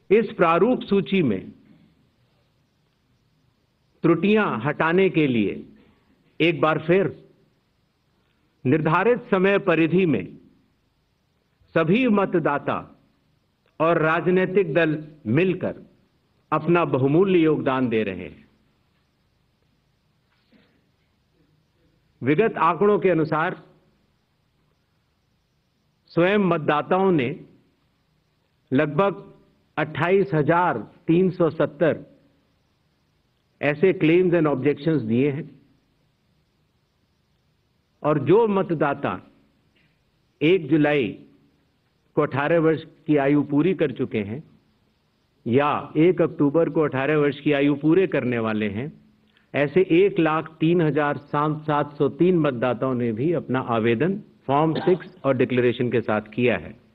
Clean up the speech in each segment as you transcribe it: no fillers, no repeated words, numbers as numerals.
इस प्रारूप सूची में त्रुटियां हटाने के लिए एक बार फिर निर्धारित समय परिधि में सभी मतदाता और राजनीतिक दल मिलकर अपना बहुमूल्य योगदान दे रहे हैं। विगत आंकड़ों के अनुसार स्वयं मतदाताओं ने लगभग 28,370 ऐसे क्लेम्स एंड ऑब्जेक्शंस दिए हैं और जो मतदाता 1 जुलाई को 18 वर्ष की आयु पूरी कर चुके हैं या 1 अक्टूबर को 18 वर्ष की आयु पूरे करने वाले हैं, ऐसे 1,03,703 मतदाताओं ने भी अपना आवेदन फॉर्म 6 और डिक्लेरेशन के साथ किया है।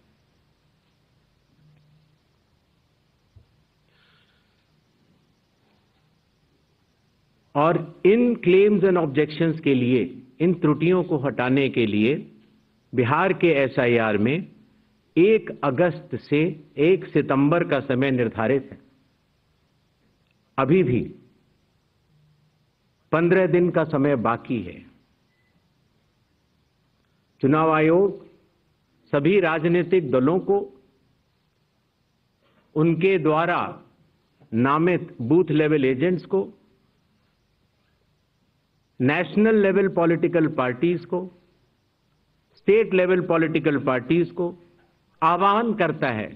और इन क्लेम्स एंड ऑब्जेक्शंस के लिए, इन त्रुटियों को हटाने के लिए बिहार के एसआईआर में 1 अगस्त से 1 सितंबर का समय निर्धारित है। अभी भी 15 दिन का समय बाकी है। चुनाव आयोग सभी राजनीतिक दलों को उनके द्वारा नामित बूथ लेवल एजेंट्स को, नेशनल लेवल पॉलिटिकल पार्टीज को, स्टेट लेवल पॉलिटिकल पार्टीज को आह्वान करता है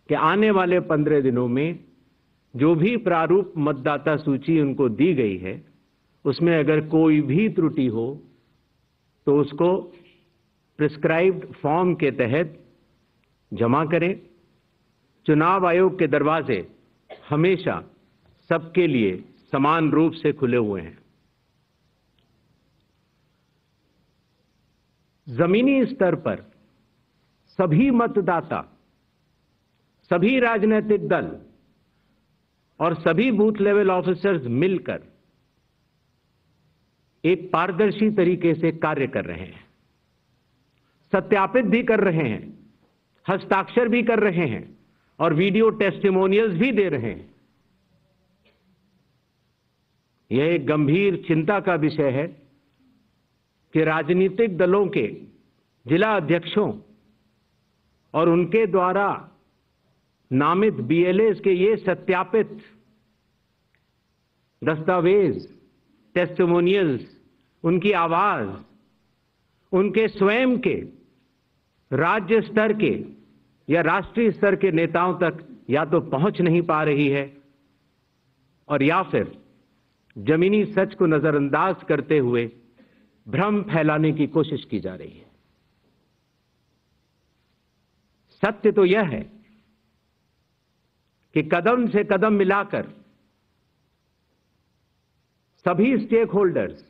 कि आने वाले 15 दिनों में जो भी प्रारूप मतदाता सूची उनको दी गई है, उसमें अगर कोई भी त्रुटि हो तो उसको प्रिस्क्राइब्ड फॉर्म के तहत जमा करें। चुनाव आयोग के दरवाजे हमेशा सबके लिए समान रूप से खुले हुए हैं। जमीनी स्तर पर सभी मतदाता, सभी राजनीतिक दल और सभी बूथ लेवल ऑफिसर्स मिलकर एक पारदर्शी तरीके से कार्य कर रहे हैं, सत्यापित भी कर रहे हैं, हस्ताक्षर भी कर रहे हैं और वीडियो टेस्टिमोनियल्स भी दे रहे हैं। यह एक गंभीर चिंता का विषय है कि राजनीतिक दलों के जिला अध्यक्षों और उनके द्वारा नामित बीएलएस के ये सत्यापित दस्तावेज, टेस्टिमोनियल्स, उनकी आवाज उनके स्वयं के राज्य स्तर के या राष्ट्रीय स्तर के नेताओं तक या तो पहुंच नहीं पा रही है और या फिर जमीनी सच को नजरअंदाज करते हुए भ्रम फैलाने की कोशिश की जा रही है। सत्य तो यह है कि कदम से कदम मिलाकर सभी स्टेक होल्डर्स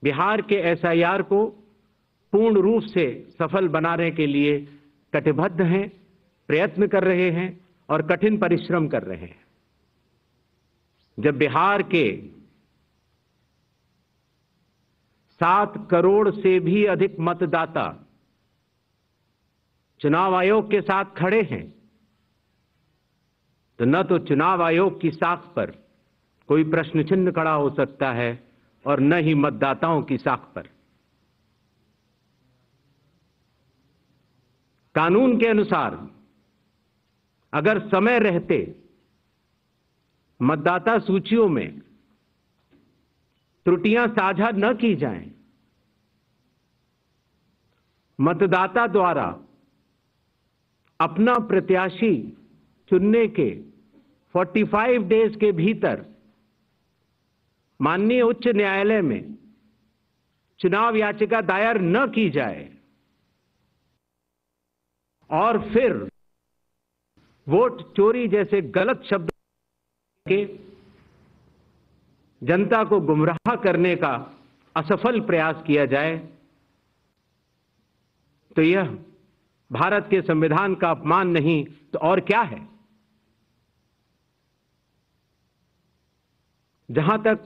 बिहार के एसआईआर को पूर्ण रूप से सफल बनाने के लिए कटिबद्ध हैं, प्रयत्न कर रहे हैं और कठिन परिश्रम कर रहे हैं। जब बिहार के 7 करोड़ से भी अधिक मतदाता चुनाव आयोग के साथ खड़े हैं, तो न तो चुनाव आयोग की साख पर कोई प्रश्न चिन्ह खड़ा हो सकता है और न ही मतदाताओं की साख पर। कानून के अनुसार अगर समय रहते मतदाता सूचियों में त्रुटियां साझा न की जाएं, मतदाता द्वारा अपना प्रत्याशी चुनने के 45 डेज के भीतर माननीय उच्च न्यायालय में चुनाव याचिका दायर न की जाए और फिर वोट चोरी जैसे गलत शब्द के जनता को गुमराह करने का असफल प्रयास किया जाए, तो यह भारत के संविधान का अपमान नहीं तो और क्या है। जहां तक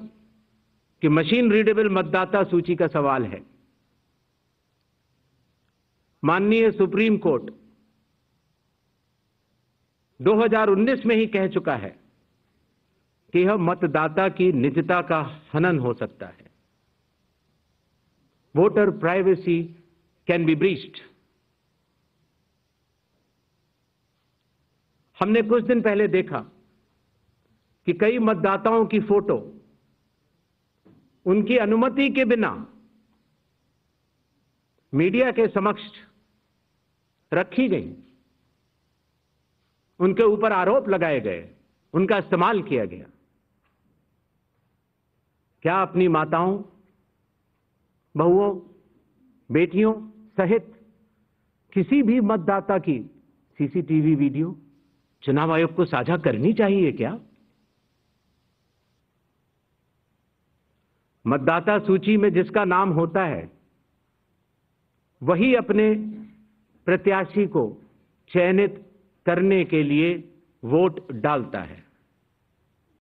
कि मशीन रीडेबल मतदाता सूची का सवाल है, माननीय सुप्रीम कोर्ट 2019 में ही कह चुका है कि यह मतदाता की निजता का हनन हो सकता है। Voter privacy can be breached. हमने कुछ दिन पहले देखा कि कई मतदाताओं की फोटो उनकी अनुमति के बिना मीडिया के समक्ष रखी गई, उनके ऊपर आरोप लगाए गए, उनका इस्तेमाल किया गया। क्या अपनी माताओं, बहुओं, बेटियों सहित किसी भी मतदाता की सीसीटीवी वीडियो चुनाव आयोग को साझा करनी चाहिए क्या? मतदाता सूची में जिसका नाम होता है वही अपने प्रत्याशी को चयनित करने के लिए वोट डालता है।